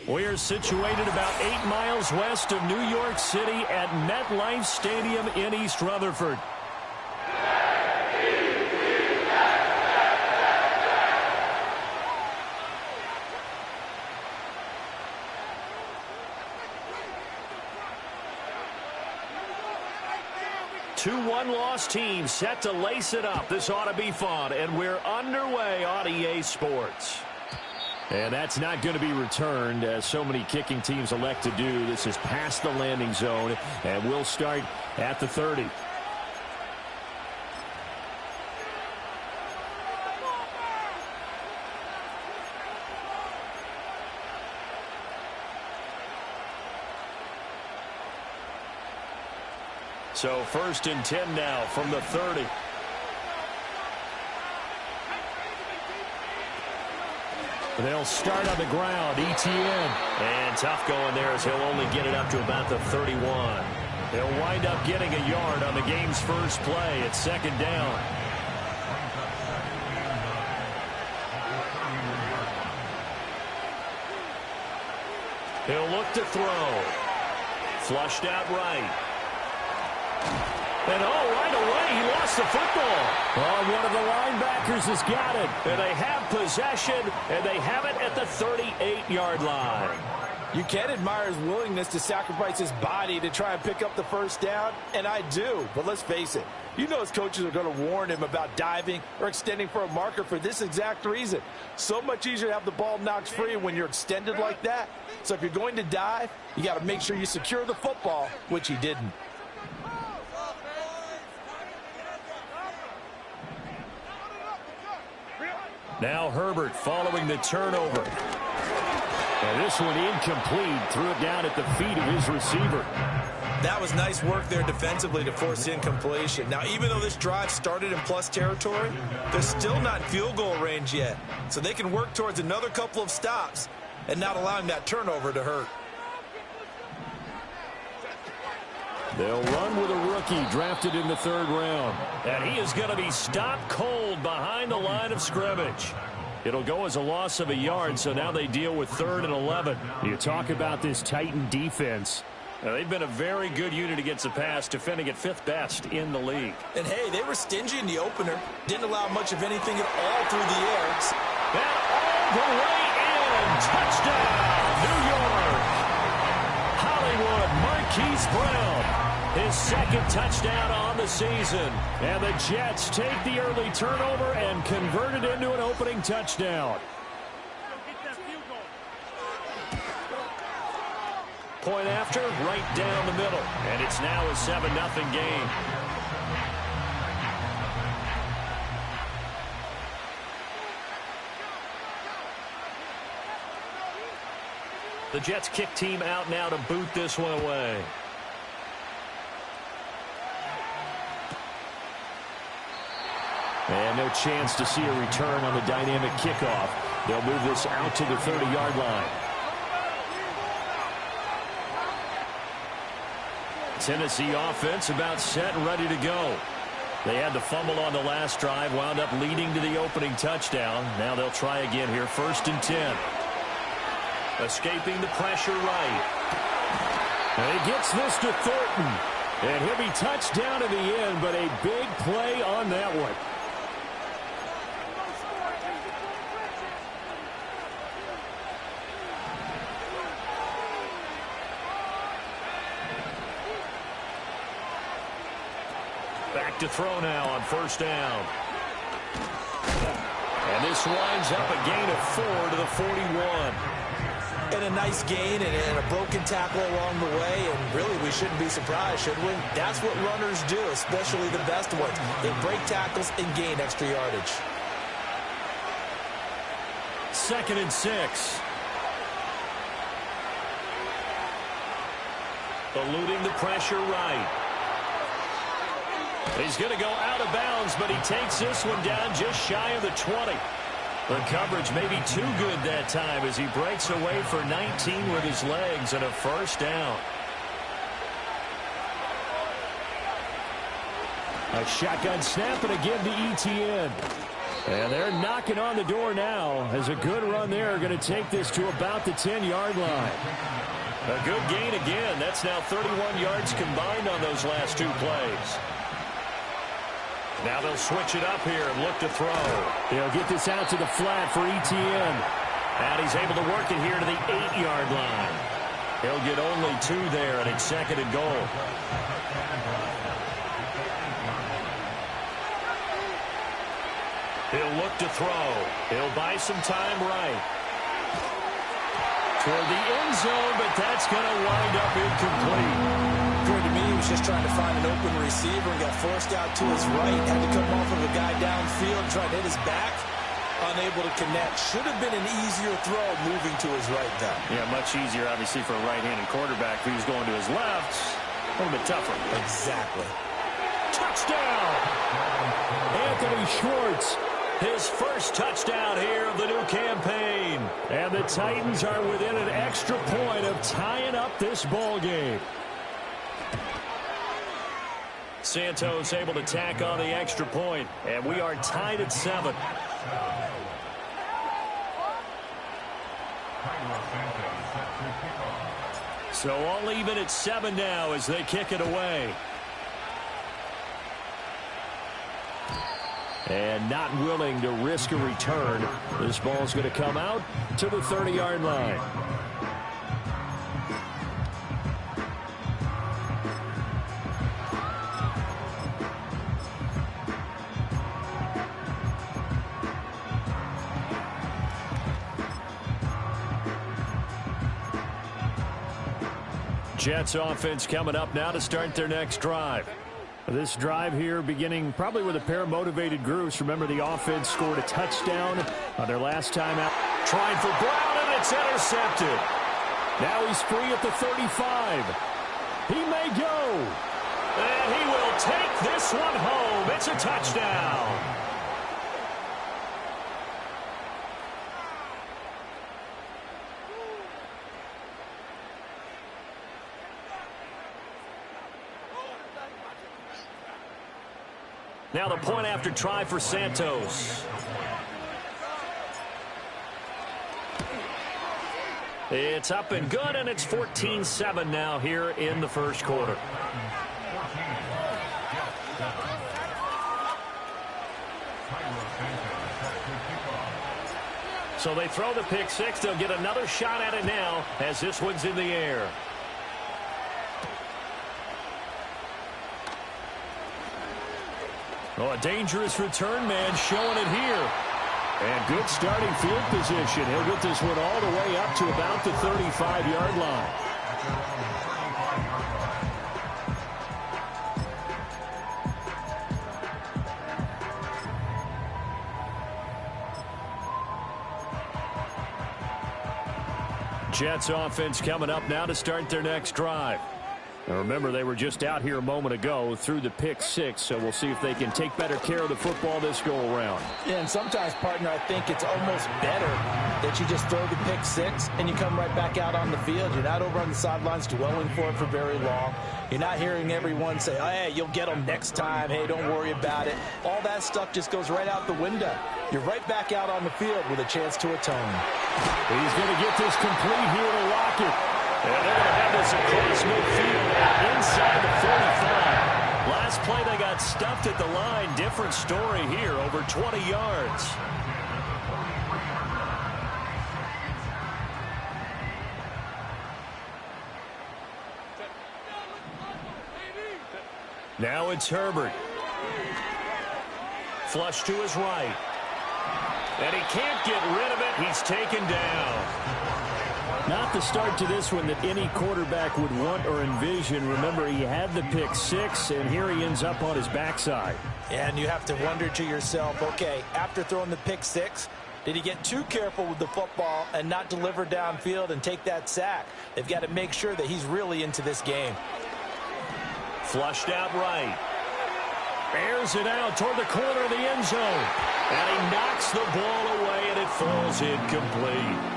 We're situated about 8 miles west of New York City at MetLife Stadium in East Rutherford. Two one-loss teams set to lace it up. This ought to be fun, and we're underway on EA Sports. And that's not going to be returned, as so many kicking teams elect to do. This is past the landing zone, and we'll start at the 30. So 1st and 10 now from the 30. They'll start on the ground. ETN. And tough going there as he'll only get it up to about the 31. They'll wind up getting a yard on the game's first play. It's 2nd down. He'll look to throw. Flushed out right. And, right away, he lost the football. One of the linebackers has got it. And they have possession, and they have it at the 38-yard line. You can admire his willingness to sacrifice his body to try and pick up the first down, and I do. But let's face it, you know his coaches are going to warn him about diving or extending for a marker for this exact reason. So much easier to have the ball knocked free when you're extended like that. So if you're going to dive, you got to make sure you secure the football, which he didn't. Now Herbert following the turnover. And this one incomplete. Threw it down at the feet of his receiver. That was nice work there defensively to force incompletion. Now, even though this drive started in plus territory, they're still not in field goal range yet. So they can work towards another couple of stops and not allowing that turnover to hurt. They'll run with a rookie drafted in the 3rd round. And he is going to be stopped cold behind the line of scrimmage. It'll go as a loss of a yard, so now they deal with 3rd and 11. You talk about this Titan defense. They've been a very good unit against the pass, defending at 5th best in the league. And, hey, they were stingy in the opener. Didn't allow much of anything at all through the air. And all the way in. Touchdown, New York. Hollywood Marquise Brown. His 2nd touchdown on the season. And the Jets take the early turnover and convert it into an opening touchdown. Point after, right down the middle. And it's now a 7-0 game. The Jets kick team out now to boot this one away. And no chance to see a return on the dynamic kickoff. They'll move this out to the 30-yard line. Tennessee offense about set and ready to go. They had the fumble on the last drive, wound up leading to the opening touchdown. Now they'll try again here, 1st and 10. Escaping the pressure right. And he gets this to Thornton. And he'll be touched down in the end, but a big play on that one. Back to throw now on 1st down. And this winds up a gain of 4 to the 41. And a nice gain and a broken tackle along the way. And really, we shouldn't be surprised, should we? That's what runners do, especially the best ones. They break tackles and gain extra yardage. 2nd and 6. Eluding the pressure right. He's going to go out of bounds, but he takes this one down just shy of the 20. The coverage may be too good that time as he breaks away for 19 with his legs and a 1st down. A shotgun snap and again to ETN. And they're knocking on the door now as a good run there going to take this to about the 10-yard line. A good gain again. That's now 31 yards combined on those last two plays. Now they'll switch it up here and look to throw. They'll get this out to the flat for Etienne. And he's able to work it here to the 8-yard line. He'll get only 2 there, and it's second and goal. He'll look to throw. He'll buy some time right. Toward the end zone, but that's going to wind up incomplete. According to me, he was just trying to find an open receiver and got forced out to his right. Had to come off of a guy downfield and try to hit his back. Unable to connect. Should have been an easier throw moving to his right, though. Yeah, much easier, obviously, for a right-handed quarterback. If he was going to his left, a little bit tougher. Exactly. Touchdown! Anthony Schwartz. His first touchdown here of the new campaign. And the Titans are within an extra point of tying up this ball game. Santos able to tack on the extra point, and we are tied at 7. So all even at 7 now as they kick it away. And not willing to risk a return. This ball's going to come out to the 30-yard line. Jets offense coming up now to start their next drive. This drive here beginning probably with a pair of motivated groups. Remember, the offense scored a touchdown on their last time out. Trying for Brown, and it's intercepted. Now he's free at the 35. He may go. And he will take this one home. It's a touchdown. Now the point after try for Santos. It's up and good, and it's 14-7 now here in the first quarter. So they throw the pick six. They'll get another shot at it now as this one's in the air. Oh, a dangerous return man showing it here. And good starting field position. He'll get this one all the way up to about the 35-yard line. Jets offense coming up now to start their next drive. Now remember, they were just out here a moment ago through the pick six, so we'll see if they can take better care of the football this go-around. Yeah, and sometimes, partner, I think it's almost better that you just throw the pick six and you come right back out on the field. You're not over on the sidelines dwelling for it for very long. You're not hearing everyone say, oh, hey, you'll get them next time. Hey, don't worry about it. All that stuff just goes right out the window. You're right back out on the field with a chance to atone. He's going to get this complete here to Lockett. And they're going to have this across midfield inside the 45. Last play they got stuffed at the line. Different story here, over 20 yards. Now it's Herbert. Flush to his right. And he can't get rid of it. He's taken down. Not the start to this one that any quarterback would want or envision. Remember, he had the pick six, and here he ends up on his backside. And you have to wonder to yourself, okay, after throwing the pick six, did he get too careful with the football and not deliver downfield and take that sack? They've got to make sure that he's really into this game. Flushed out right. Airs it out toward the corner of the end zone. And he knocks the ball away, and it falls incomplete.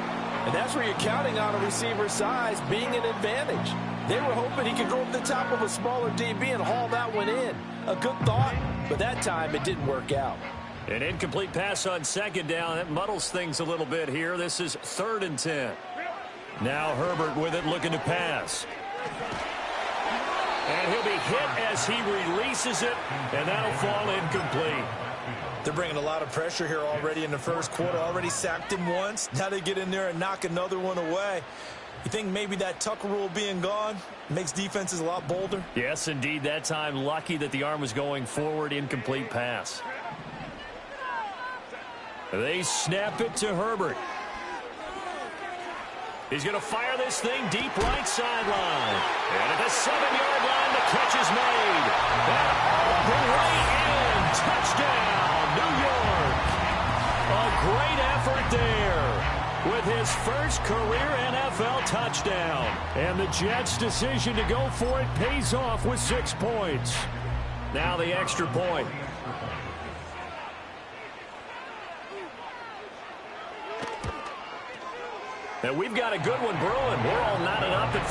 And that's where you're counting on a receiver's size being an advantage. They were hoping he could go over the top of a smaller DB and haul that one in. A good thought, but that time it didn't work out. An incomplete pass on second down. That muddles things a little bit here. This is 3rd and 10. Now Herbert with it, looking to pass. And he'll be hit as he releases it, and that'll fall incomplete. They're bringing a lot of pressure here already in the first quarter. Already sacked him once. Now they get in there and knock another one away. You think maybe that Tucker rule being gone makes defenses a lot bolder? Yes, indeed. That time, lucky that the arm was going forward. Incomplete pass. They snap it to Herbert. He's going to fire this thing deep right sideline. And at the 7-yard line, the catch is made. And all the way in. Touchdown, New York. A great effort there with his first career NFL touchdown. And the Jets' decision to go for it pays off with 6 points. Now the extra point. And we've got a good one brewing. We're all knotted up at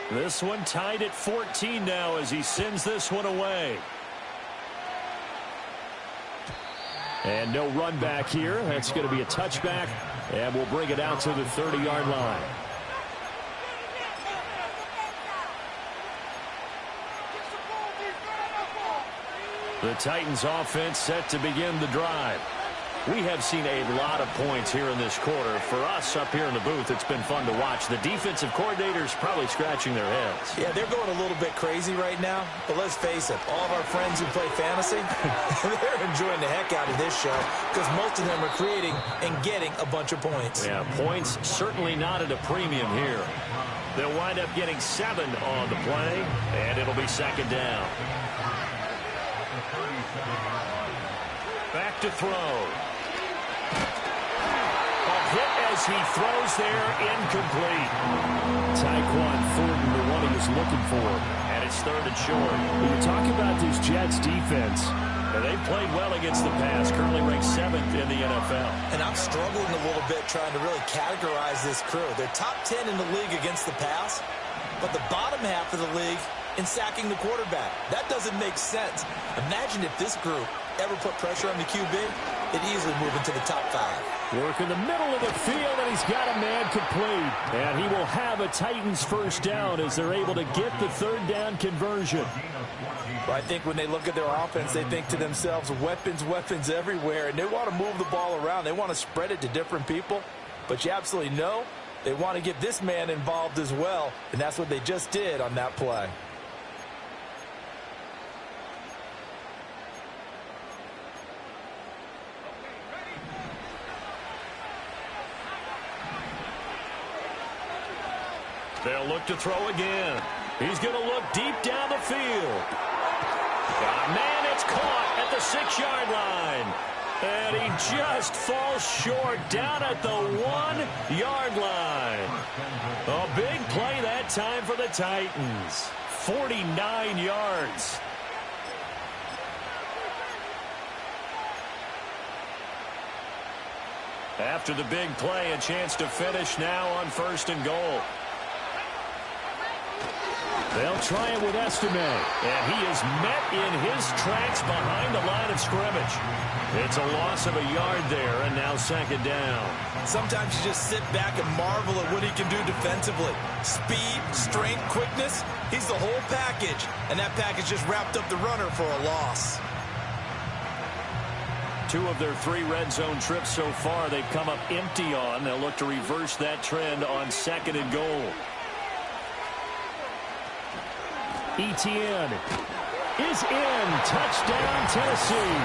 14. This one tied at 14 now as he sends this one away. And no run back here. That's going to be a touchback. And we'll bring it out to the 30-yard line. The Titans offense set to begin the drive. We have seen a lot of points here in this quarter. For us up here in the booth, it's been fun to watch. The defensive coordinators probably scratching their heads. Yeah, they're going a little bit crazy right now. But let's face it, all of our friends who play fantasy, they're enjoying the heck out of this show because most of them are creating and getting a bunch of points. Yeah, points certainly not at a premium here. They'll wind up getting 7 on the play, and it'll be 2nd down. Back to throw. A hit as he throws there, incomplete. Tyquan Thornton, the one he was looking for. And it's 3rd and short. When you talk about this Jets defense, they've played well against the pass, currently ranked 7th in the NFL. And I'm struggling a little bit trying to really categorize this crew. They're top 10 in the league against the pass, but the bottom half of the league in sacking the quarterback. That doesn't make sense. Imagine if this group ever put pressure on the QB, it'd easily move into the top 5. Work in the middle of the field, and he's got a man complete. And he will have a Titans first down as they're able to get the 3rd down conversion. Well, I think when they look at their offense, they think to themselves, weapons, weapons everywhere, and they want to move the ball around. They want to spread it to different people, but you absolutely know they want to get this man involved as well, and that's what they just did on that play. They'll look to throw again. He's going to look deep down the field. Man, it's caught at the 6-yard line. And he just falls short down at the 1-yard line. A big play that time for the Titans. 49 yards. After the big play, a chance to finish now on 1st and goal. They'll try it with Estime, and he is met in his tracks behind the line of scrimmage. It's a loss of a yard there, and now 2nd down. Sometimes you just sit back and marvel at what he can do defensively. Speed, strength, quickness, he's the whole package, and that package just wrapped up the runner for a loss. 2 of their 3 red zone trips so far they've come up empty on. They'll look to reverse that trend on 2nd and goal. Etienne is in. Touchdown, Tennessee.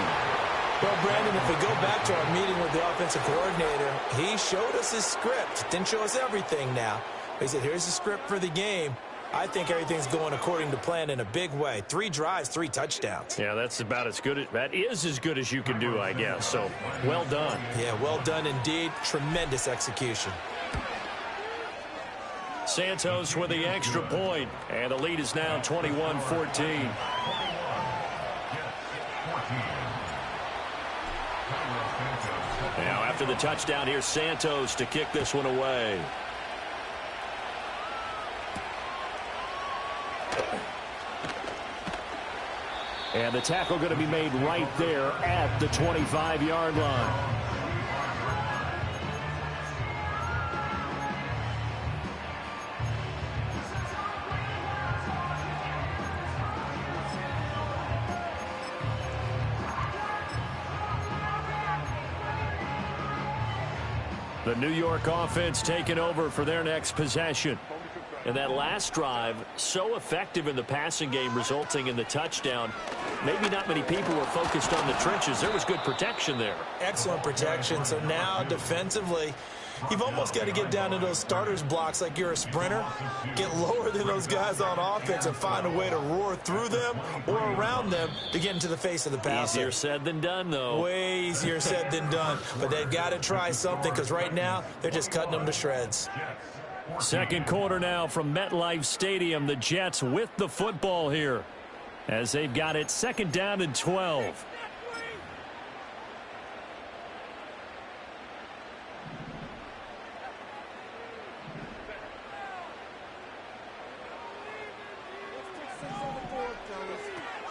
Well, Brandon, if we go back to our meeting with the offensive coordinator, he showed us his script. Didn't show us everything now. He said, here's the script for the game. I think everything's going according to plan in a big way. 3 drives, 3 touchdowns. Yeah, that's about as good. That is as good as you can do, I guess. So, well done. Yeah, well done indeed. Tremendous execution. Santos with the extra point, and the lead is now 21-14. Now after the touchdown, here's Santos to kick this one away. And the tackle going to be made right there at the 25-yard line. The New York offense taking over for their next possession. And that last drive, so effective in the passing game, resulting in the touchdown. Maybe not many people were focused on the trenches. There was good protection there. Excellent protection. So now defensively, you've almost got to get down to those starters blocks like you're a sprinter. Get lower than those guys on offense and find a way to roar through them or around them to get into the face of the passer. Easier said than done, though. Way easier said than done. But they've got to try something because right now they're just cutting them to shreds. Second quarter now from MetLife Stadium. The Jets with the football here as they've got it second down and 12.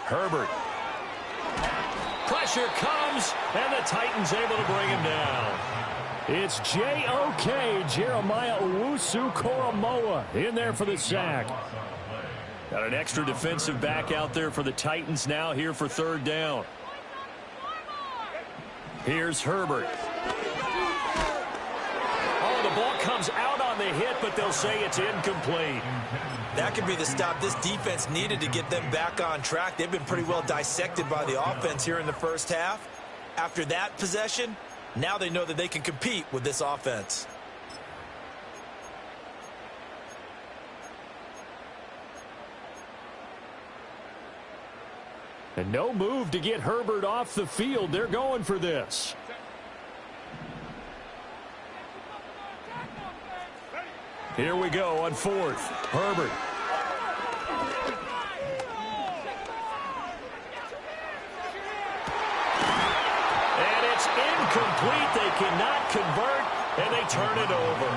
Herbert. Pressure comes, and the Titans able to bring him down. It's J.O.K. Jeremiah Owusu-Koramoah in there for the sack. Got an extra defensive back out there for the Titans now here for third down. Here's Herbert. Oh, the ball comes out on the hit, but they'll say it's incomplete. That could be the stop this defense needed to get them back on track. They've been pretty well dissected by the offense here in the first half. After that possession, now they know that they can compete with this offense. And no move to get Herbert off the field. They're going for this. Here we go on fourth. Herbert. And it's incomplete. They cannot convert, and they turn it over.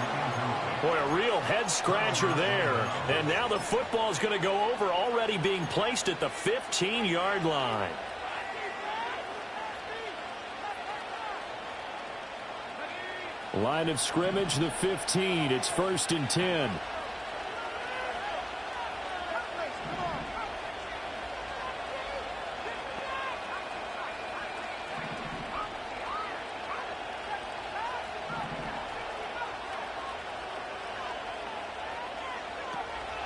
Boy, a real head-scratcher there. And now the football is going to go over, already being placed at the 15-yard line. Line of scrimmage, the 15. It's 1st and 10.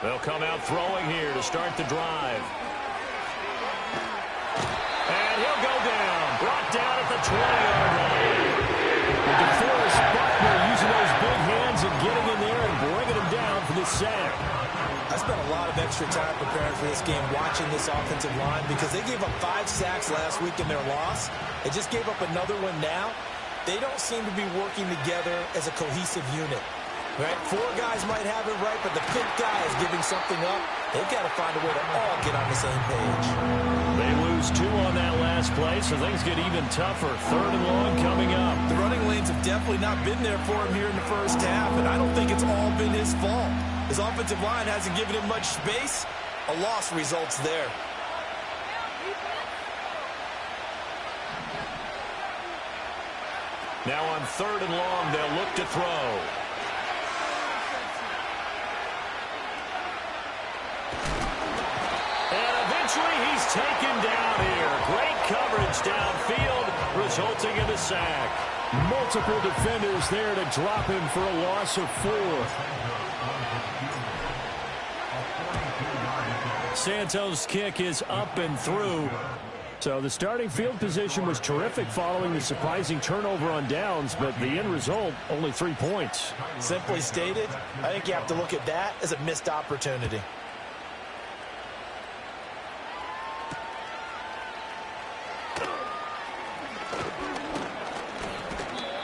They'll come out throwing here to start the drive. And he'll go down. Brought down at the 20-yard line. DeForest Buckner using those big hands and getting in there and bringing him down for the sack. I spent a lot of extra time preparing for this game, watching this offensive line, because they gave up 5 sacks last week in their loss. They just gave up another one now. They don't seem to be working together as a cohesive unit. Right? 4 guys might have it right, but the 5th guy is giving something up. They've got to find a way to all get on the same page. They lose 2 on that last play, so things get even tougher. 3rd and long coming up. The running lanes have definitely not been there for him here in the first half, and I don't think it's all been his fault. His offensive line hasn't given him much space. A loss results there. Now on 3rd and long, they'll look to throw. He's taken down here. Great coverage downfield, resulting in a sack. Multiple defenders there to drop him for a loss of 4. Santos' kick is up and through. So the starting field position was terrific following the surprising turnover on downs, but the end result, only 3 points. Simply stated, I think you have to look at that as a missed opportunity.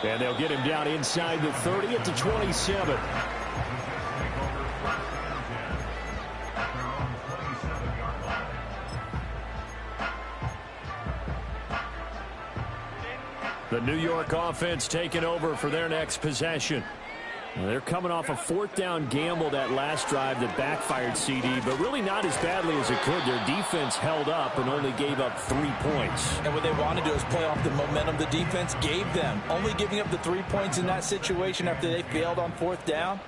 And they'll get him down inside the 30 at the 27. The New York offense taking over for their next possession. They're coming off a fourth down gamble that last drive that backfired, CD, but really not as badly as it could. Their defense held up and only gave up 3 points. And what they want to do is play off the momentum the defense gave them. Only giving up the 3 points in that situation after they failed on fourth down.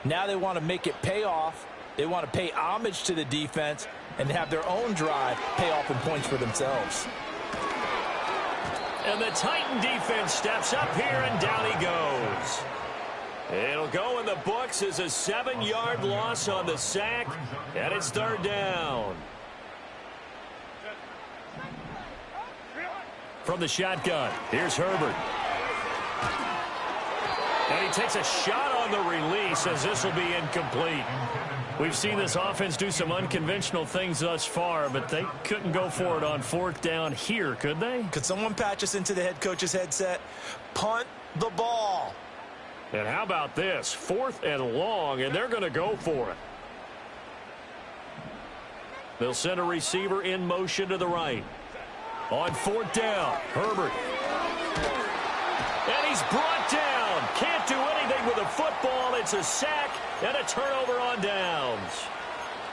Now they want to make it pay off. They want to pay homage to the defense and have their own drive pay off in points for themselves. And the Titan defense steps up here, and down he goes. It'll go in the books as a 7-yard loss on the sack, and it's third down. From the shotgun, here's Herbert. And he takes a shot on the release as this will be incomplete. We've seen this offense do some unconventional things thus far, but they couldn't go for it on fourth down here, could they? Could someone patch us into the head coach's headset? Punt the ball. And how about this? 4th and long, and they're going to go for it. They'll send a receiver in motion to the right. On fourth down, Herbert. And he's brought down. Can't do anything with a football. It's a sack and a turnover on downs.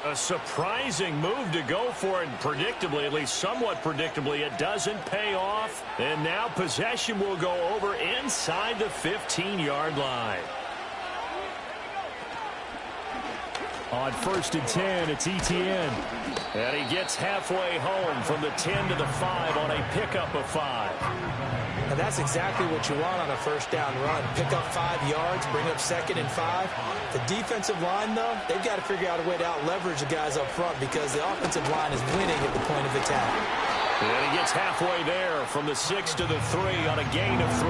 A surprising move to go for it, and predictably, at least somewhat predictably, it doesn't pay off. And now possession will go over inside the 15-yard line. On 1st and 10, it's Etienne. And he gets halfway home from the 10 to the 5 on a pickup of 5. And that's exactly what you want on a first down run. Pick up 5 yards, bring up 2nd and 5. The defensive line, though, they've got to figure out a way to out-leverage the guys up front because the offensive line is winning at the point of attack. And he gets halfway there from the 6 to the 3 on a gain of 3.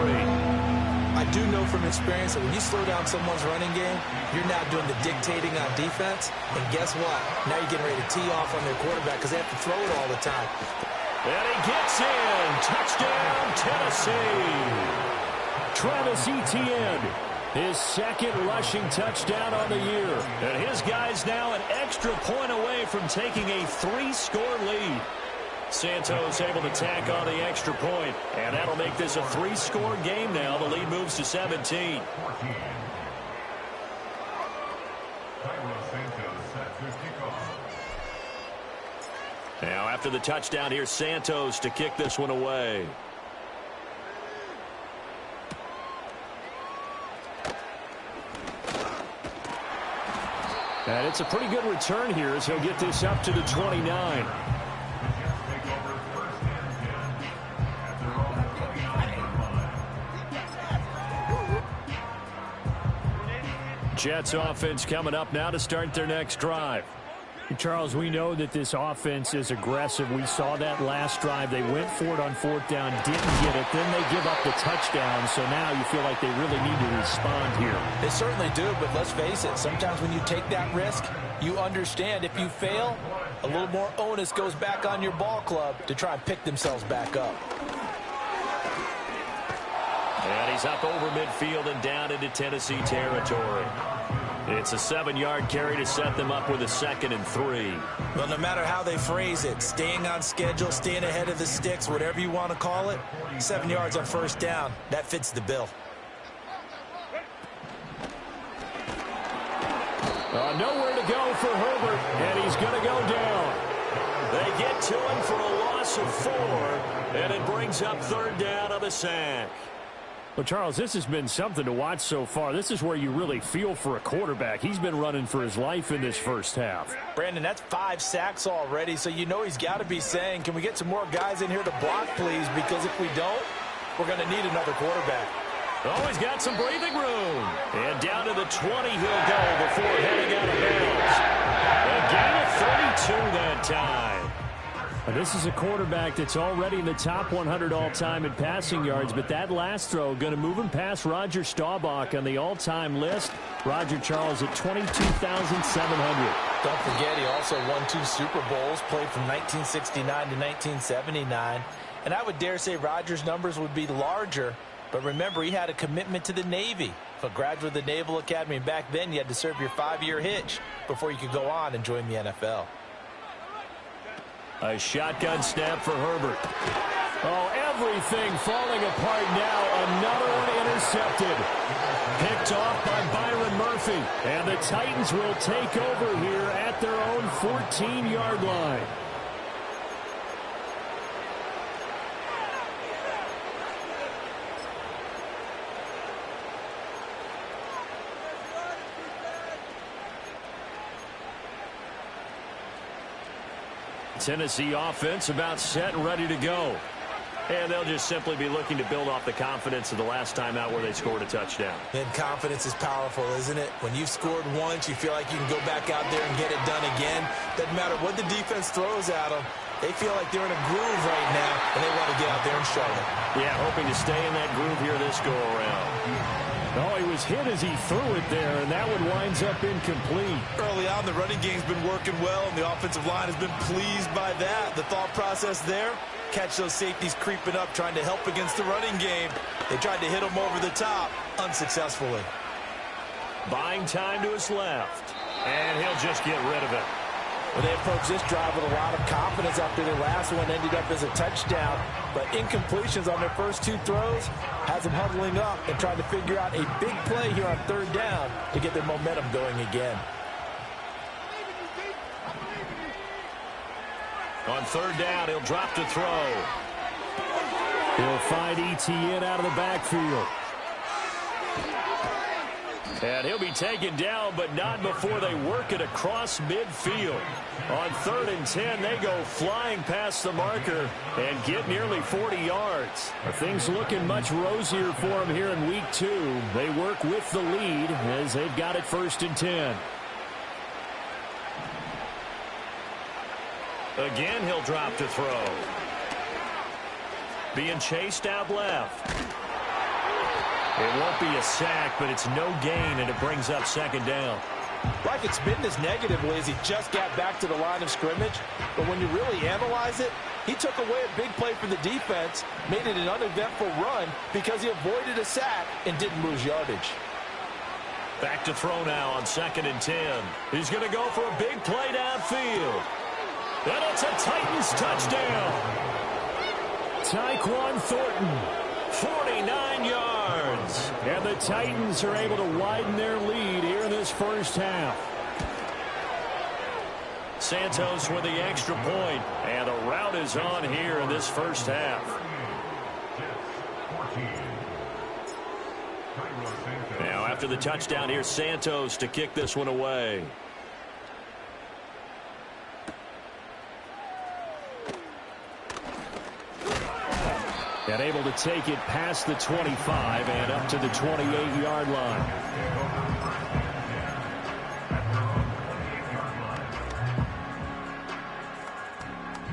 I do know from experience that when you slow down someone's running game, you're now doing the dictating on defense. And guess what? Now you're getting ready to tee off on their quarterback because they have to throw it all the time. And he gets in. Touchdown, Tennessee. Travis Etienne, his 2nd rushing touchdown on the year. And his guy's now an extra point away from taking a 3-score lead. Santos able to tack on the extra point, and that'll make this a 3-score game now. The lead moves to 17. Now after the touchdown, here's Santos to kick this one away. And it's a pretty good return here as he'll get this up to the 29. Jets offense coming up now to start their next drive. Charles, we know that this offense is aggressive. We saw that last drive. They went for it on fourth down, didn't get it. Then they give up the touchdown. So now you feel like they really need to respond here. They certainly do, but let's face it. Sometimes when you take that risk, you understand if you fail, a little more onus goes back on your ball club to try and pick themselves back up. And he's up over midfield and down into Tennessee territory. It's a 7-yard carry to set them up with a 2nd and 3. Well, no matter how they phrase it, staying on schedule, staying ahead of the sticks, whatever you want to call it, 7 yards on first down, that fits the bill. Nowhere to go for Herbert, and he's going to go down. They get to him for a loss of 4, and it brings up third down on the sack. Well, Charles, this has been something to watch so far. This is where you really feel for a quarterback. He's been running for his life in this first half. Brandon, that's 5 sacks already, so you know he's got to be saying, can we get some more guys in here to block, please? Because if we don't, we're going to need another quarterback. Oh, he's got some breathing room. And down to the 20 he'll go before heading out of bounds. A gain of 32 that time. This is a quarterback that's already in the top 100 all-time in passing yards, but that last throw going to move him past Roger Staubach on the all-time list. Roger Charles at 22,700. Don't forget, he also won 2 Super Bowls, played from 1969 to 1979. And I would dare say Roger's numbers would be larger, but remember, he had a commitment to the Navy. A graduate of the Naval Academy, and back then you had to serve your 5-year hitch before you could go on and join the NFL. A shotgun snap for Herbert. Oh, Everything falling apart now. Another one intercepted. Picked off by Byron Murphy. And the Titans will take over here at their own 14-yard line. Tennessee offense about set and ready to go. And they'll just simply be looking to build off the confidence of the last time out where they scored a touchdown. And confidence is powerful, isn't it? When you've scored once, you feel like you can go back out there and get it done again. Doesn't matter what the defense throws at them. They feel like they're in a groove right now, and they want to get out there and show it. Yeah, hoping to stay in that groove here this go-around. Oh, he was hit as he threw it there, and that one winds up incomplete. Early on, the running game's been working well, and the offensive line has been pleased by that. The thought process there, catch those safeties creeping up, trying to help against the running game. They tried to hit them over the top, unsuccessfully. Buying time to his left, and he'll just get rid of it. Well, they approached this drive with a lot of confidence after their last one ended up as a touchdown. But incompletions on their first two throws has them huddling up and trying to figure out a big play here on third down to get their momentum going again. On third down, he'll drop to throw. He'll find ETN out of the backfield. And he'll be taken down, but not before they work it across midfield. On 3rd and 10, they go flying past the marker and get nearly 40 yards. Things looking much rosier for them here in week 2. They work with the lead as they've got it 1st and 10. Again, he'll drop to throw. Being chased out left. It won't be a sack, but it's no gain, and it brings up 2nd down. Like it's been this negatively as he just got back to the line of scrimmage. But when you really analyze it, he took away a big play for the defense, made it an uneventful run because he avoided a sack and didn't lose yardage. Back to throw now on 2nd and 10. He's going to go for a big play downfield. And it's a Titans touchdown. Tyquan Thornton. 49 yards. And the Titans are able to widen their lead here in this first half. Santos with the extra point, and the route is on here in this first half. Now after the touchdown, here's Santos to kick this one away. And able to take it past the 25 and up to the 28-yard line.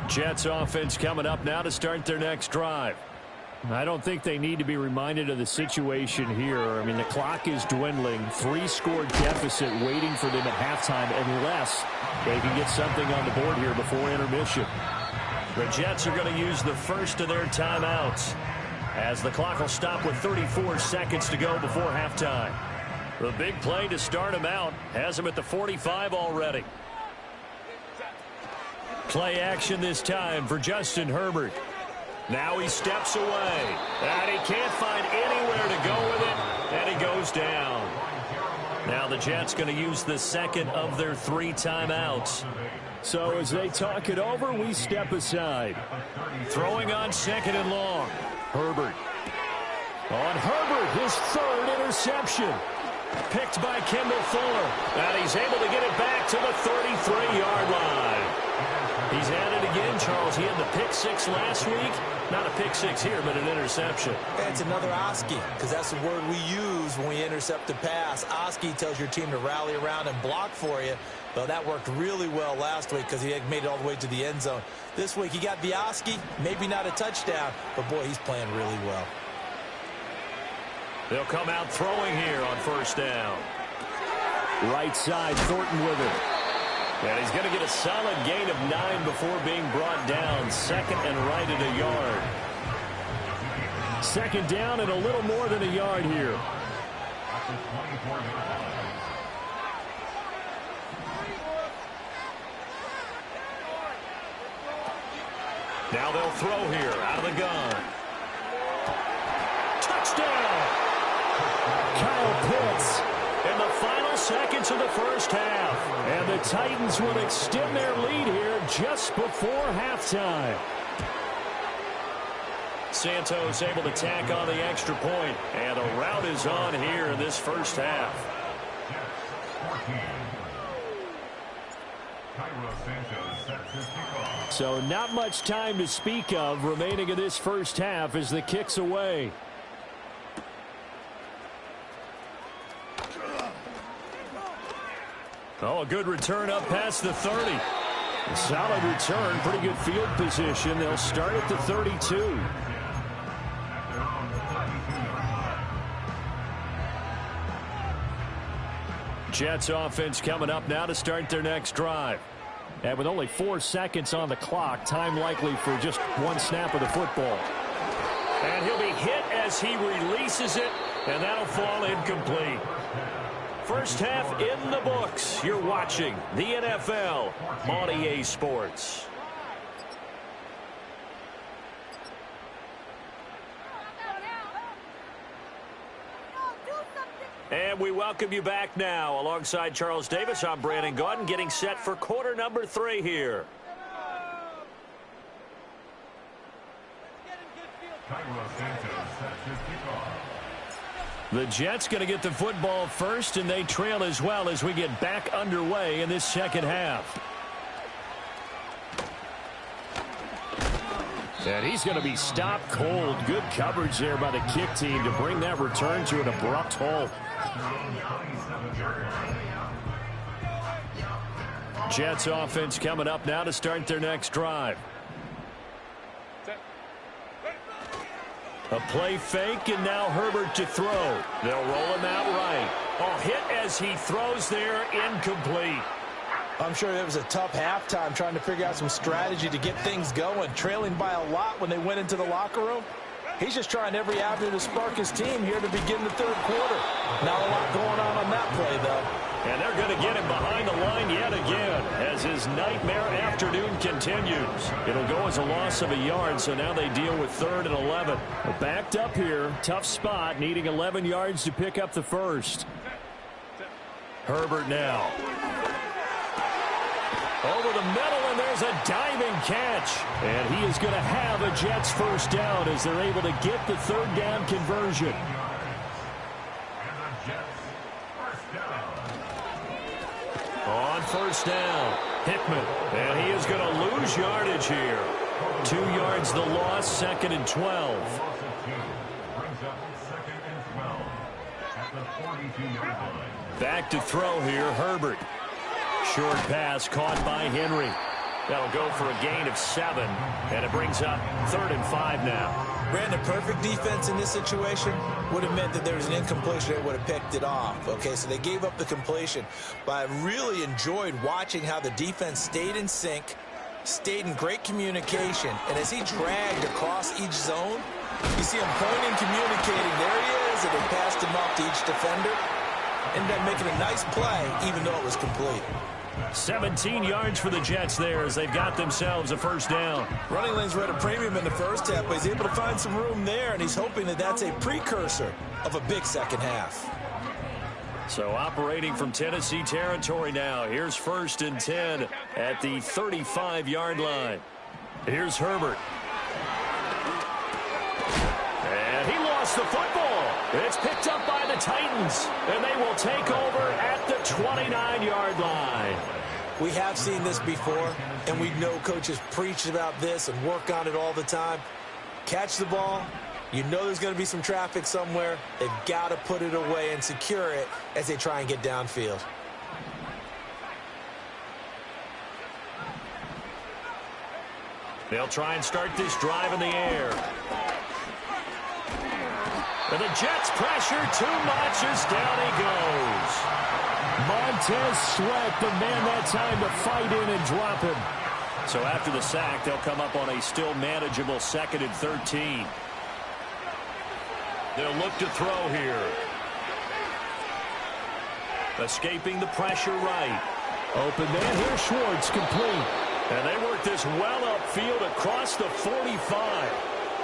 Jets offense coming up now to start their next drive. I don't think they need to be reminded of the situation here. I mean, the clock is dwindling. 3-score deficit waiting for them at halftime unless they can get something on the board here before intermission. The Jets are going to use the first of their timeouts as the clock will stop with 34 seconds to go before halftime. The big play to start him out has him at the 45 already. Play action this time for Justin Herbert. Now he steps away, and he can't find anywhere to go with it, and he goes down. Now the Jets going to use the second of their 3 timeouts. So as they talk it over, we step aside. Throwing on 2nd and long. Herbert. On Herbert, his 3rd interception. Picked by Kendall Fuller. And he's able to get it back to the 33-yard line. He's at it again, Charles. He had the pick 6 last week. Not a pick 6 here, but an interception. It's another Oski, because that's the word we use when we intercept a pass. Oski tells your team to rally around and block for you. Well, that worked really well last week because he had made it all the way to the end zone. This week, he got the Oski, maybe not a touchdown, but, boy, he's playing really well. They'll come out throwing here on 1st down. Right side, Thornton with it. And he's going to get a solid gain of 9 before being brought down. 2nd and right at a yard. 2nd down and a little more than a yard here. Now they'll throw here out of the gun. of the first half. And the Titans will extend their lead here just before halftime. Santos able to tack on the extra point, and a rout is on here in this first half. So not much time to speak of remaining in this first half as the kick's away. Oh, a good return up past the 30. Solid return, pretty good field position. They'll start at the 32. Jets offense coming up now to start their next drive. And with only 4 seconds on the clock, time likely for just one snap of the football. And he'll be hit as he releases it, and that'll fall incomplete. First half in the books. You're watching the NFL on EA Sports. And we welcome you back now. Alongside Charles Davis, I'm Brandon Gaudin, getting set for quarter number 3 here. The Jets going to get the football first, and they trail as well as we get back underway in this second half. And he's going to be stopped cold. Good coverage there by the kick team to bring that return to an abrupt halt. Jets offense coming up now to start their next drive. A play fake, and now Herbert to throw. They'll roll him out right. Oh, hit as he throws there, incomplete. I'm sure it was a tough halftime trying to figure out some strategy to get things going. Trailing by a lot when they went into the locker room. He's just trying every avenue to spark his team here to begin the third quarter. Not a lot going on that play, though. And they're going to get him behind the line yet again as his nightmare afternoon continues. It'll go as a loss of a yard, so now they deal with 3rd and 11. Backed up here, tough spot, needing 11 yards to pick up the first. Herbert now. Over the middle, and there's a diving catch. And he is going to have a Jets first down as they're able to get the 3rd down conversion. On first down, Hickman. And he is going to lose yardage here. 2 yards the loss, 2nd and 12. Back to throw here, Herbert. Short pass caught by Henry. That'll go for a gain of 7, and it brings up 3rd and 5 now. Brandon, perfect defense in this situation would have meant that there was an incompletion that would have picked it off. Okay, so they gave up the completion. But I really enjoyed watching how the defense stayed in sync, stayed in great communication, and as he dragged across each zone, you see him pointing, communicating. There he is, and they passed him off to each defender. Ended up making a nice play, even though it was complete. 17 yards for the Jets there as they've got themselves a first down. Running lanes were at a premium in the first half, but he's able to find some room there, and he's hoping that that's a precursor of a big second half. So operating from Tennessee territory now. Here's 1st and 10 at the 35-yard line. Here's Herbert. And he lost the football. It's picked up by the Titans, and they will take over at the 29-yard line. We have seen this before, and we know coaches preach about this and work on it all the time. Catch the ball. You know there's going to be some traffic somewhere. They've got to put it away and secure it as they try and get downfield. They'll try and start this drive in the air. And the Jets pressure too much as down he goes. Montez Sweat, the man that time to fight in and drop him. So after the sack, they'll come up on a still manageable 2nd and 13. They'll look to throw here. Escaping the pressure right. Open man here, Schwartz, complete. And they work this well upfield across the 45.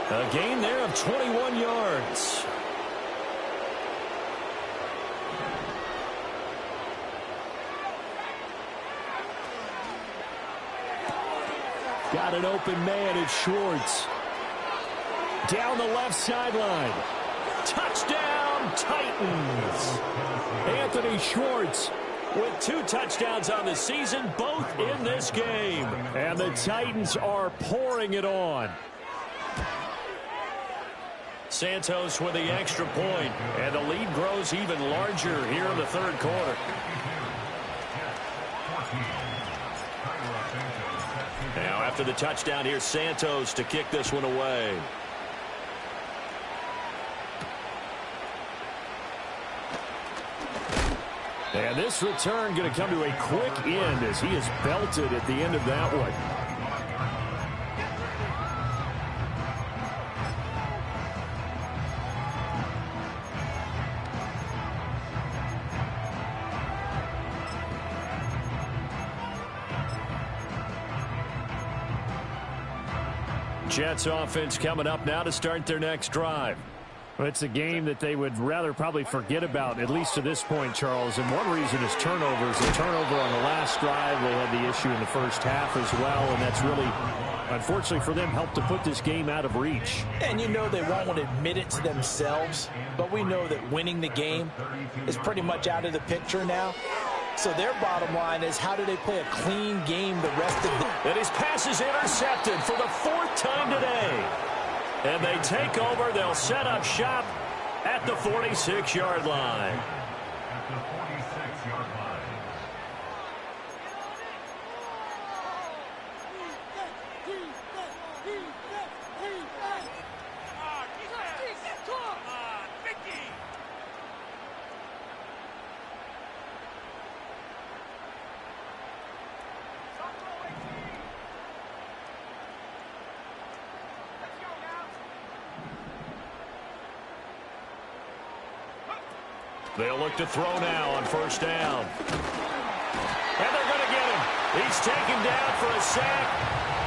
A gain there of 21 yards. Got an open man at Schwartz. Down the left sideline. Touchdown, Titans. Anthony Schwartz with 2 touchdowns on the season, both in this game. And the Titans are pouring it on. Santos with the extra point, and the lead grows even larger here in the third quarter. Now after the touchdown, here's Santos to kick this one away. And this return going to come to a quick end as he is belted at the end of that one. Jets offense coming up now to start their next drive. Well, it's a game that they would rather probably forget about, at least to this point, Charles. And one reason is turnovers. The turnover on the last drive, they had the issue in the first half as well. And that's really, unfortunately for them, helped to put this game out of reach. And you know they won't want to admit it to themselves. But we know that winning the game is pretty much out of the picture now. So their bottom line is, how do they play a clean game the rest of the... And his pass is intercepted for the 4th time today. And they take over. They'll set up shop at the 46-yard line. They'll look to throw now on first down. And they're going to get him. He's taken down for a sack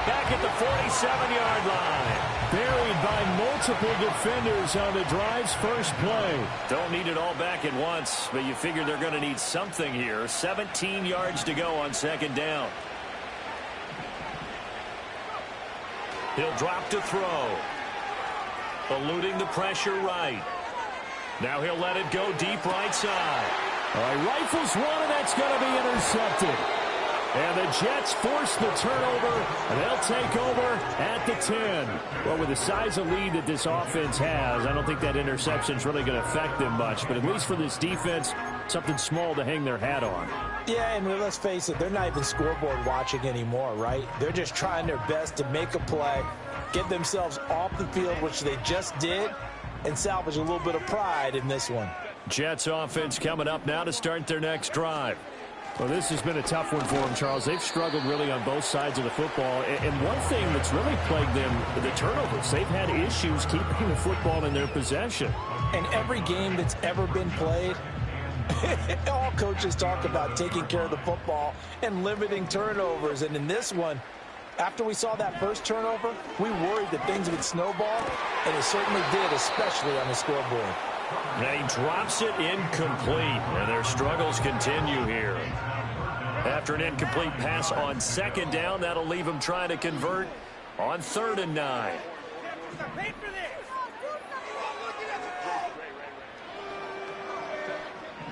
back at the 47-yard line. Buried by multiple defenders on the drive's first play. Don't need it all back at once, but you figure they're going to need something here. 17 yards to go on second down. He'll drop to throw. Eluding the pressure right. Now he'll let it go deep right side. All right, rifles one, and that's going to be intercepted. And the Jets force the turnover, and they'll take over at the 10. Well, with the size of lead that this offense has, I don't think that interception's really going to affect them much. But at least for this defense, something small to hang their hat on. Yeah, and let's face it, they're not even scoreboard watching anymore, right? They're just trying their best to make a play, get themselves off the field, which they just did, and salvage a little bit of pride in this one. Jets offense coming up now to start their next drive. Well, this has been a tough one for them, Charles. They've struggled really on both sides of the football. And one thing that's really plagued them, the turnovers. They've had issues keeping the football in their possession. And every game that's ever been played, all coaches talk about taking care of the football and limiting turnovers. And in this one, after we saw that first turnover, we worried that things would snowball, and it certainly did, especially on the scoreboard. And he drops it incomplete, and their struggles continue here. After an incomplete pass on second down, that'll leave him trying to convert on 3rd and 9.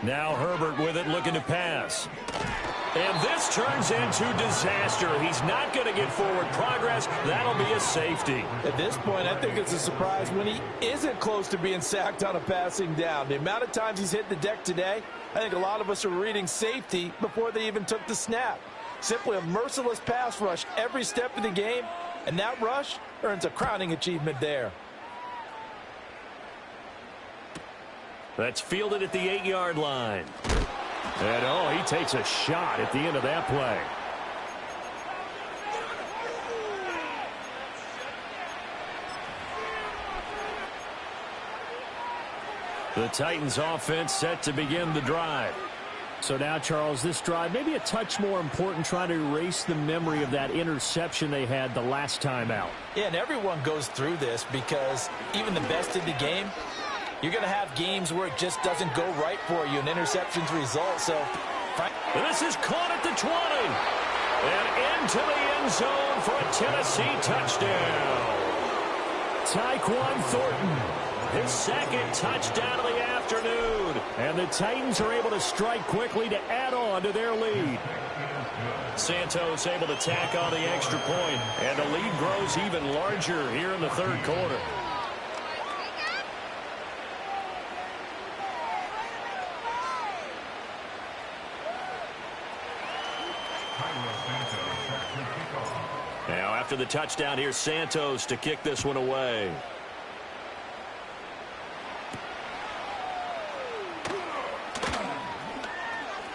Now Herbert with it, looking to pass. And this turns into disaster. He's not going to get forward progress. That'll be a safety. At this point, I think it's a surprise when he isn't close to being sacked on a passing down. The amount of times he's hit the deck today, I think a lot of us are reading safety before they even took the snap. Simply a merciless pass rush every step of the game, and that rush earns a crowning achievement there. That's fielded at the 8-yard line. And, oh, he takes a shot at the end of that play. The Titans offense set to begin the drive. So now, Charles, this drive maybe a touch more important, trying to erase the memory of that interception they had the last time out. Yeah, and everyone goes through this because even the best in the game, you're going to have games where it just doesn't go right for you, and interceptions result. So this is caught at the 20. And into the end zone for a Tennessee touchdown. Tyquan Thornton, his second touchdown of the afternoon. And the Titans are able to strike quickly to add on to their lead. Santos able to tack on the extra point, and the lead grows even larger here in the third quarter. Now after the touchdown, here's Santos to kick this one away.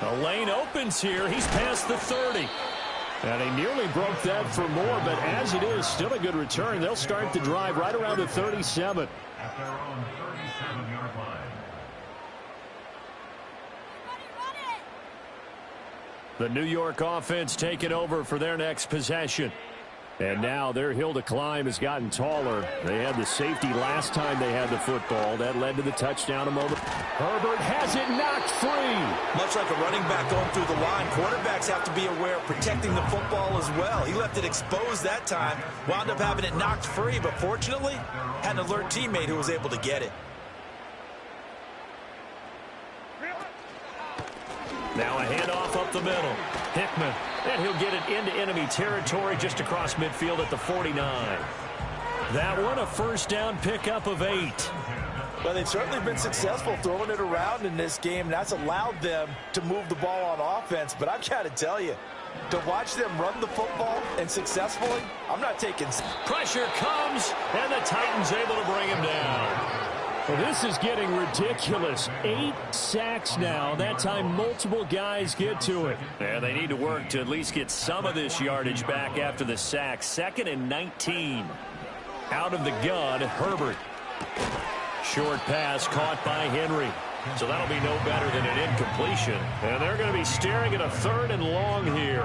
The lane opens here. He's past the 30. And he nearly broke that for more, but as it is, still a good return. They'll start the drive right around the 37. At their own 37-yard line. The New York offense taking over for their next possession. And now their hill to climb has gotten taller. They had the safety last time they had the football. That led to the touchdown a moment. Herbert has it knocked free. Much like a running back going through the line, quarterbacks have to be aware of protecting the football as well. He left it exposed that time, wound up having it knocked free, but fortunately, had an alert teammate who was able to get it. Now a handoff up the middle. Hickman, and he'll get it into enemy territory just across midfield at the 49. That one a first down pickup of 8. Well, they've certainly been successful throwing it around in this game. That's allowed them to move the ball on offense. But I've got to tell you, to watch them run the football and successfully, I'm not taking... Pressure comes, and the Titans able to bring him down. Well, this is getting ridiculous. 8 sacks now. That time multiple guys get to it. Yeah, they need to work to at least get some of this yardage back after the sack. 2nd and 19. Out of the gun, Herbert. Short pass caught by Henry. So that'll be no better than an incompletion. And they're going to be staring at a 3rd and long here.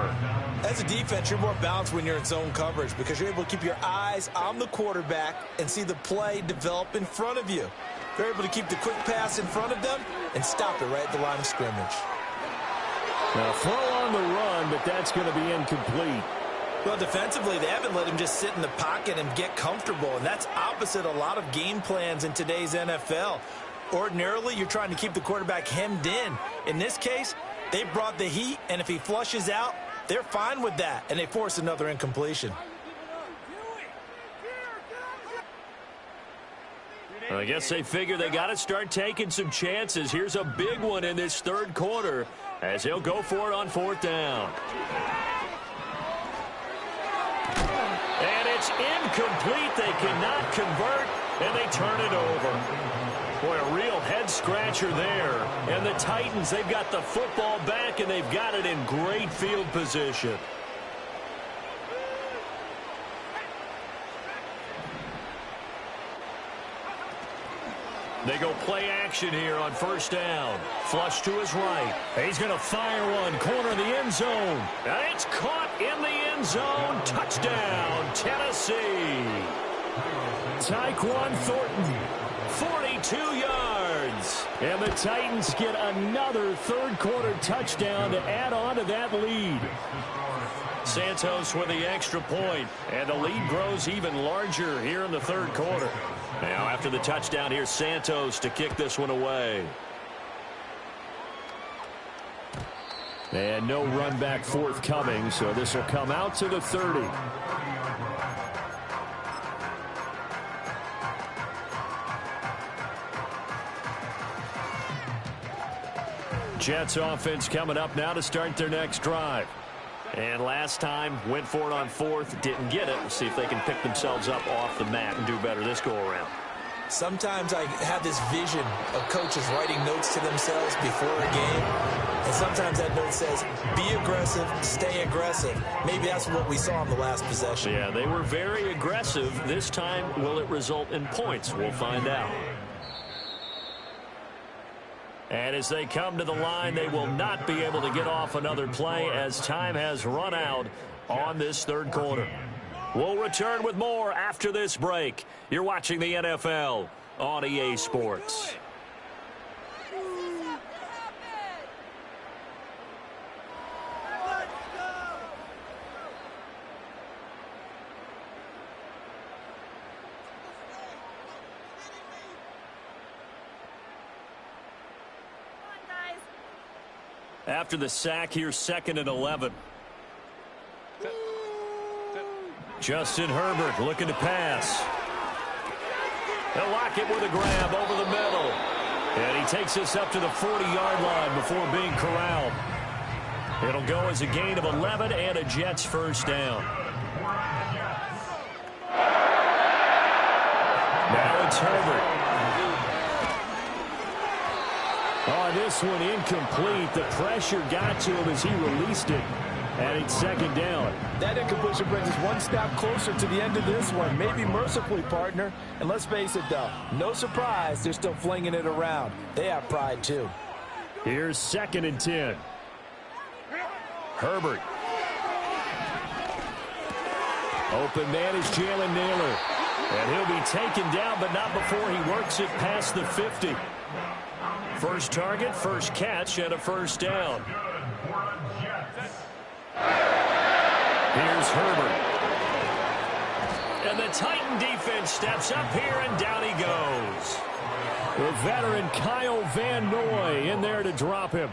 As a defense, you're more balanced when you're in zone coverage because you're able to keep your eyes on the quarterback and see the play develop in front of you. They're able to keep the quick pass in front of them and stop it right at the line of scrimmage. Now throw on the run, but that's going to be incomplete. Well, defensively, they haven't let him just sit in the pocket and get comfortable, and that's opposite a lot of game plans in today's NFL. Ordinarily, you're trying to keep the quarterback hemmed in. In this case, they brought the heat, and if he flushes out, they're fine with that, and they force another incompletion. I guess they figure they got to start taking some chances. Here's a big one in this third quarter as he'll go for it on 4th down. And it's incomplete. They cannot convert, and they turn it over. Boy, a real head-scratcher there. And the Titans, they've got the football back, and they've got it in great field position. They go play action here on 1st down. Flush to his right. He's going to fire one. Corner of the end zone. And it's caught in the end zone. Touchdown, Tennessee. Tyquan Thornton. 42 yards. And the Titans get another third quarter touchdown to add on to that lead. Santos with the extra point, and the lead grows even larger here in the third quarter. Now after the touchdown, here's Santos to kick this one away. And no run back forthcoming, so this will come out to the 30. Jets offense coming up now to start their next drive. And last time, went for it on 4th, didn't get it. We'll see if they can pick themselves up off the mat and do better this go-around. Sometimes I have this vision of coaches writing notes to themselves before a game. And sometimes that note says, be aggressive, stay aggressive. Maybe that's what we saw in the last possession. Yeah, they were very aggressive. This time, will it result in points? We'll find out. And as they come to the line, they will not be able to get off another play as time has run out on this third quarter. We'll return with more after this break. You're watching the NFL on EA Sports. After the sack here, 2nd and 11. Justin Herbert looking to pass. They'll lock it with a grab over the middle. And he takes us up to the 40-yard line before being corralled. It'll go as a gain of 11 and a Jets first down. Now it's Herbert. Oh, this one incomplete. The pressure got to him as he released it. And it's 2nd down. That incompletion brings us one step closer to the end of this one. Maybe mercifully, partner. And let's face it, though, no surprise, they're still flinging it around. They have pride, too. Here's 2nd and 10. Herbert. Open man is Jalen Naylor. And he'll be taken down, but not before he works it past the 50. First target, first catch, and a first down. Here's Herbert. And the Titan defense steps up here, and down he goes. The veteran Kyle Van Noy in there to drop him.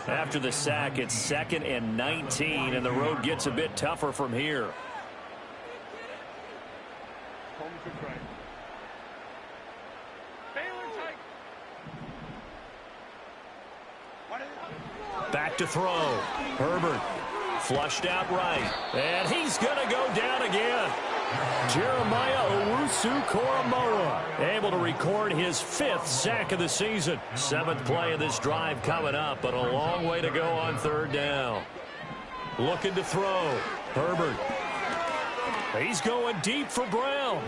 After the sack, it's 2nd and 19, and the road gets a bit tougher from here. Back to throw. Herbert flushed out right. And he's going to go down again. Jeremiah Owusu-Koramoah able to record his 5th sack of the season. 7th play of this drive coming up, but a long way to go on 3rd down. Looking to throw. Herbert. He's going deep for Brown.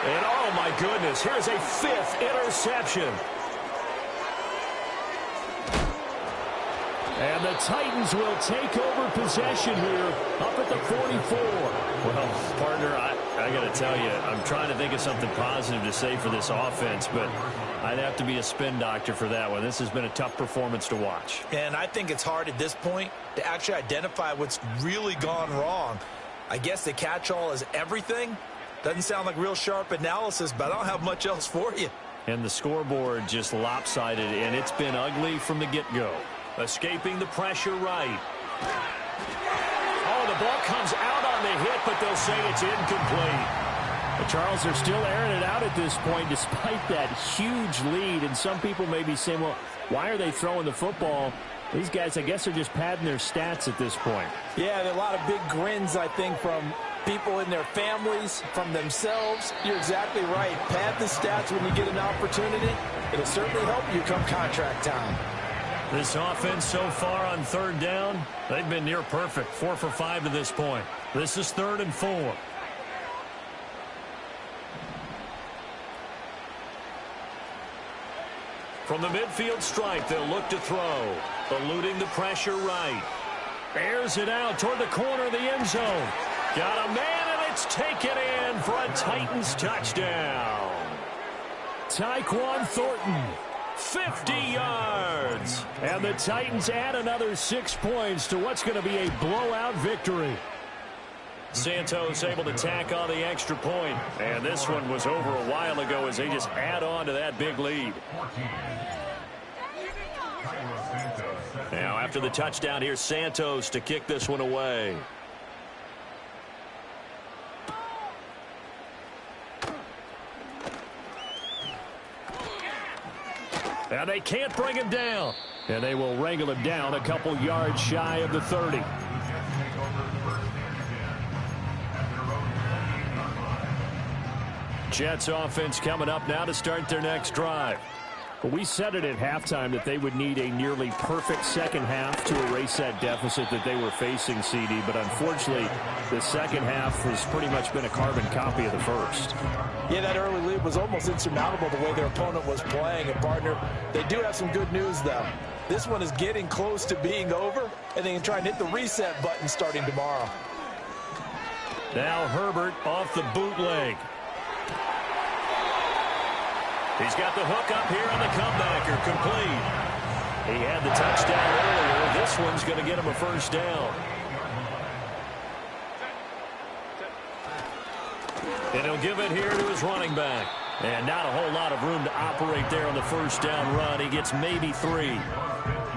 And oh my goodness, here's a 5th interception. And the Titans will take over possession here up at the 44. Well, partner, I got to tell you, I'm trying to think of something positive to say for this offense, but I'd have to be a spin doctor for that one. This has been a tough performance to watch. And I think it's hard at this point to actually identify what's really gone wrong. I guess the catch-all is everything. Doesn't sound like real sharp analysis, but I don't have much else for you. And the scoreboard just lopsided, and it's been ugly from the get-go. Escaping the pressure right. Oh, the ball comes out on the hit, but they'll say it's incomplete. The Charles are still airing it out at this point despite that huge lead. And some people may be saying, well, why are they throwing the football? These guys, I guess, are just padding their stats at this point. Yeah, there are a lot of big grins, I think, from people in their families, from themselves. You're exactly right. Pad the stats when you get an opportunity. It'll certainly help you come contract time. This offense so far on 3rd down, they've been near perfect. 4 for 5 to this point. This is 3rd and 4. From the midfield stripe, they'll look to throw. Eluding the pressure right. Airs it out toward the corner of the end zone. Got a man, and it's taken in for a Titans touchdown. Tyquan Thornton. 50 yards. And the Titans add another 6 points to what's going to be a blowout victory. Santos able to tack on the extra point. And this one was over a while ago as they just add on to that big lead. Now after the touchdown, here's Santos to kick this one away. And they can't bring him down. And they will wrangle him down a couple yards shy of the 30. Jets offense coming up now to start their next drive. But we said it at halftime that they would need a nearly perfect second half to erase that deficit that they were facing, CD. But unfortunately, the second half has pretty much been a carbon copy of the first. Yeah, that early lead was almost insurmountable the way their opponent was playing. And, partner, they do have some good news, though. This one is getting close to being over, and they can try and hit the reset button starting tomorrow. Now Herbert off the bootleg. He's got the hook up here on the comebacker, complete. He had the touchdown earlier. This one's going to get him a first down. And he'll give it here to his running back. And not a whole lot of room to operate there on the first down run. He gets maybe 3.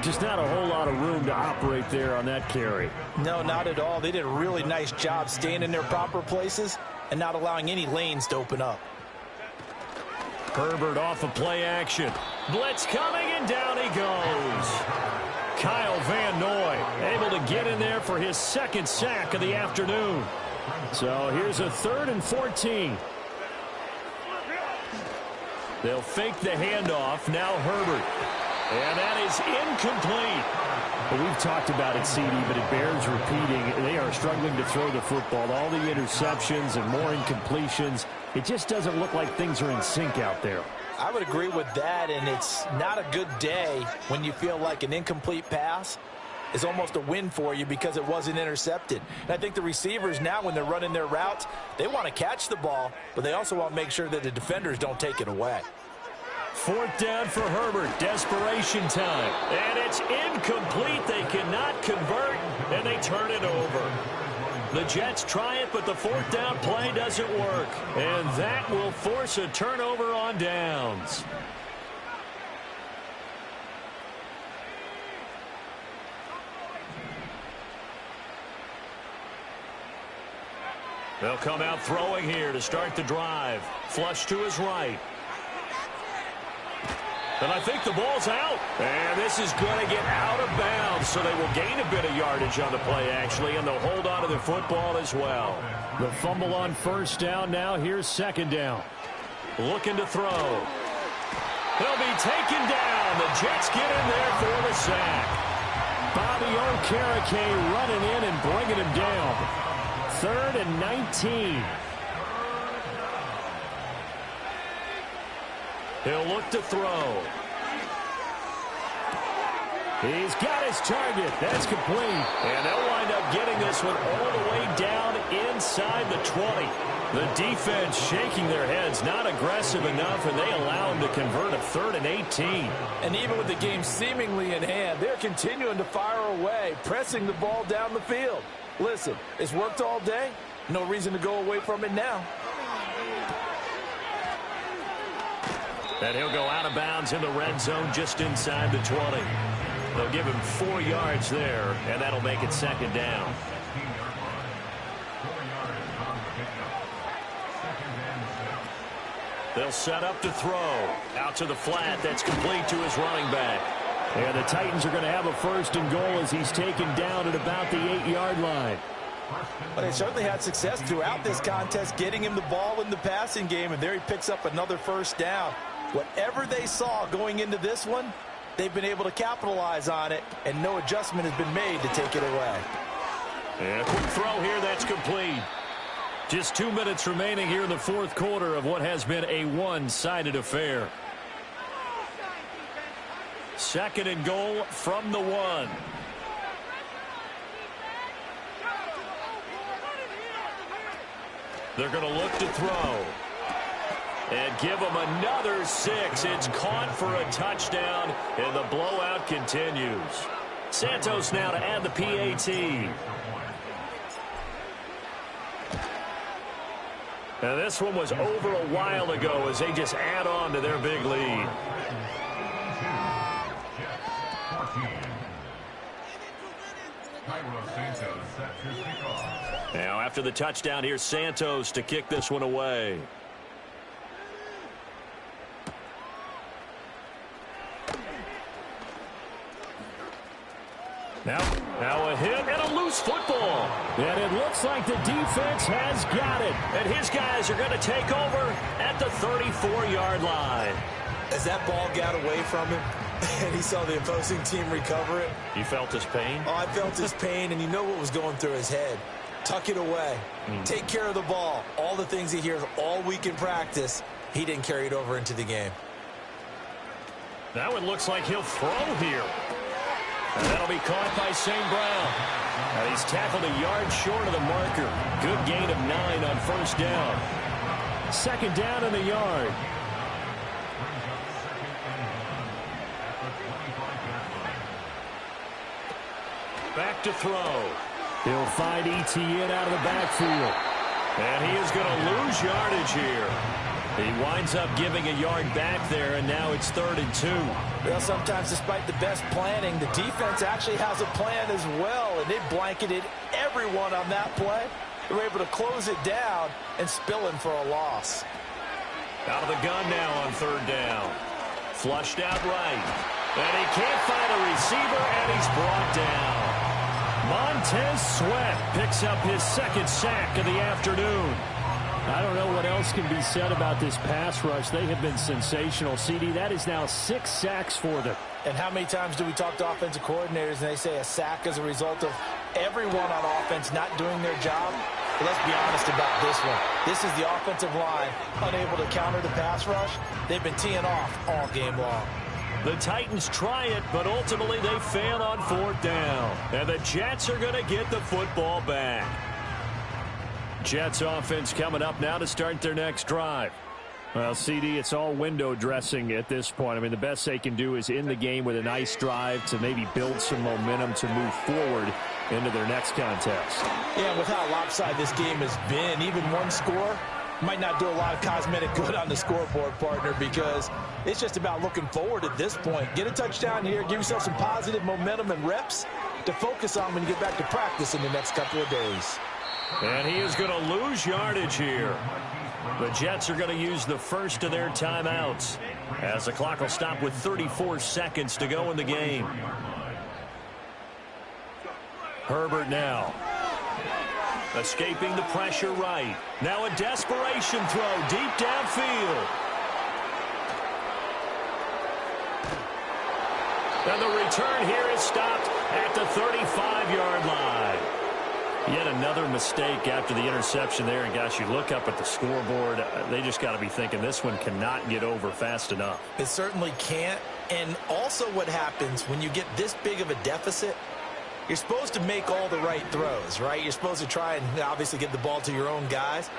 Just not a whole lot of room to operate there on that carry. No, not at all. They did a really nice job staying in their proper places and not allowing any lanes to open up. Herbert off of play action. Blitz coming, and down he goes. Kyle Van Noy able to get in there for his second sack of the afternoon. So here's a 3rd and 14. They'll fake the handoff. Now Herbert. And that is incomplete. Well, we've talked about it, CD, but it bears repeating. They are struggling to throw the football. All the interceptions and more incompletions. It just doesn't look like things are in sync out there. I would agree with that, and it's not a good day when you feel like an incomplete pass is almost a win for you because it wasn't intercepted. And I think the receivers now, when they're running their routes, they want to catch the ball, but they also want to make sure that the defenders don't take it away. 4th down for Herbert. Desperation time. And it's incomplete. They cannot convert, and they turn it over. The Jets try it, but the 4th down play doesn't work. And that will force a turnover on downs. They'll come out throwing here to start the drive. Flush to his right. And I think the ball's out. And this is going to get out of bounds, so they will gain a bit of yardage on the play, actually, and they'll hold on to the football as well. The fumble on 1st down. Now here's 2nd down. Looking to throw. He'll be taken down. The Jets get in there for the sack. Bobby Okereke running in and bringing him down. 3rd and 19. He'll look to throw. He's got his target. That's complete. And they'll wind up getting this one all the way down inside the 20. The defense shaking their heads, not aggressive enough, and they allow him to convert a 3rd and 18. And even with the game seemingly in hand, they're continuing to fire away, pressing the ball down the field. Listen, it's worked all day. No reason to go away from it now. And he'll go out of bounds in the red zone just inside the 20. They'll give him 4 yards there, and that'll make it 2nd down. They'll set up to throw. Out to the flat. That's complete to his running back. And the Titans are going to have a 1st and goal as he's taken down at about the 8-yard line. Well, they certainly had success throughout this contest getting him the ball in the passing game, and there he picks up another 1st down. Whatever they saw going into this one, they've been able to capitalize on it, and no adjustment has been made to take it away. And a quick throw here, that's complete. Just 2 minutes remaining here in the 4th quarter of what has been a one-sided affair. 2nd and goal from the 1. They're going to look to throw. And give him another 6. It's caught for a touchdown, and the blowout continues. Santos now to add the PAT. Now this one was over a while ago as they just add on to their big lead. Now after the touchdown, here's Santos to kick this one away. Now a hit and a loose football. And it looks like the defense has got it. And his guys are going to take over at the 34-yard line. As that ball got away from him and he saw the opposing team recover it. You felt his pain? Oh, I felt his pain, and you know what was going through his head. Tuck it away. Take care of the ball. All the things he hears all week in practice, he didn't carry it over into the game. Now it looks like he'll throw here. And that'll be caught by St. Brown. And he's tackled a yard short of the marker. Good gain of 9 on 1st down. 2nd down in the yard. Back to throw. He'll find ETN out of the backfield. And he is going to lose yardage here. He winds up giving a yard back there, and now it's 3rd and 2. Well, sometimes despite the best planning, the defense actually has a plan as well, and they blanketed everyone on that play. They were able to close it down and spill in for a loss. Out of the gun now on 3rd down. Flushed out right. And he can't find a receiver, and he's brought down. Montez Sweat picks up his 2nd sack of the afternoon. I don't know what else can be said about this pass rush. They have been sensational. CD, that is now 6 sacks for them. And how many times do we talk to offensive coordinators and they say a sack as a result of everyone on offense not doing their job? But let's be honest about this one. This is the offensive line unable to counter the pass rush. They've been teeing off all game long. The Titans try it, but ultimately they fail on 4th down. And the Jets are going to get the football back. Jets offense coming up now to start their next drive. Well, CD, it's all window dressing at this point. I mean, the best they can do is in the game with a nice drive to maybe build some momentum to move forward into their next contest. Yeah, with how lopsided this game has been, even one score might not do a lot of cosmetic good on the scoreboard, partner, because it's just about looking forward at this point. Get a touchdown here, give yourself some positive momentum and reps to focus on when you get back to practice in the next couple of days. And he is going to lose yardage here. The Jets are going to use the first of their timeouts as the clock will stop with 34 seconds to go in the game. Herbert now. Escaping the pressure right. Now a desperation throw deep downfield. And the return here is stopped at the 35-yard line. Yet another mistake after the interception there. And, gosh, you look up at the scoreboard. They just got to be thinking this one cannot get over fast enough. It certainly can't. And also what happens when you get this big of a deficit, you're supposed to make all the right throws, right? You're supposed to try and obviously get the ball to your own guys.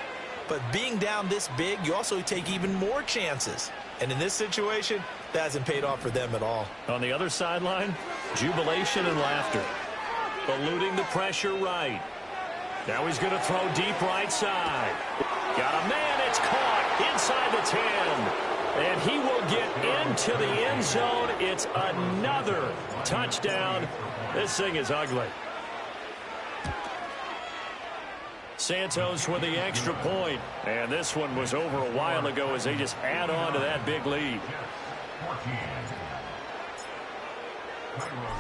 But being down this big, you also take even more chances. And in this situation, that hasn't paid off for them at all. On the other sideline, jubilation and laughter. Eluding the pressure right. Now he's going to throw deep right side. Got a man. It's caught inside the 10. And he will get into the end zone. It's another touchdown. This thing is ugly. Santos with the extra point. And this one was over a while ago as they just add on to that big lead.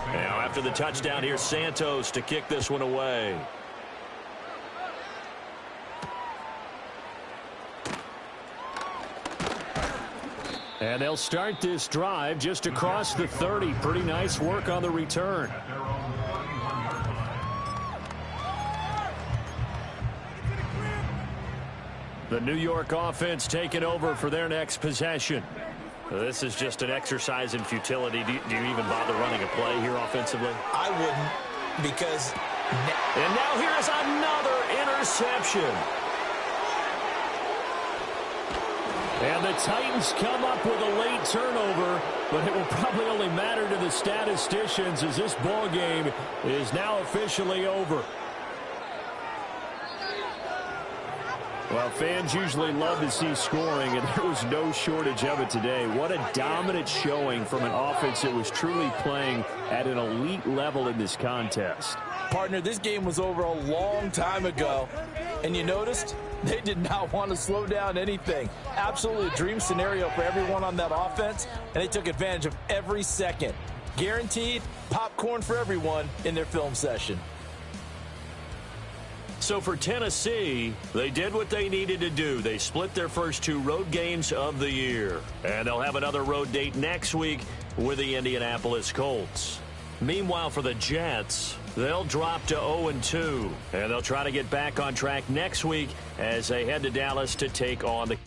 Now after the touchdown, here's Santos to kick this one away. And they'll start this drive just across the 30. Pretty nice work on the return. The New York offense taking over for their next possession. This is just an exercise in futility. Do you even bother running a play here offensively? I wouldn't, because... And now here's another interception. And the Titans come up with a late turnover, but it will probably only matter to the statisticians as this ball game is now officially over. Well, fans usually love to see scoring, and there was no shortage of it today. What a dominant showing from an offense that was truly playing at an elite level in this contest. Partner, this game was over a long time ago, and you noticed they did not want to slow down anything. Absolutely a dream scenario for everyone on that offense, and they took advantage of every second. Guaranteed popcorn for everyone in their film session. So for Tennessee, they did what they needed to do. They split their first 2 road games of the year. And they'll have another road date next week with the Indianapolis Colts. Meanwhile, for the Jets, they'll drop to 0-2. And they'll try to get back on track next week as they head to Dallas to take on the...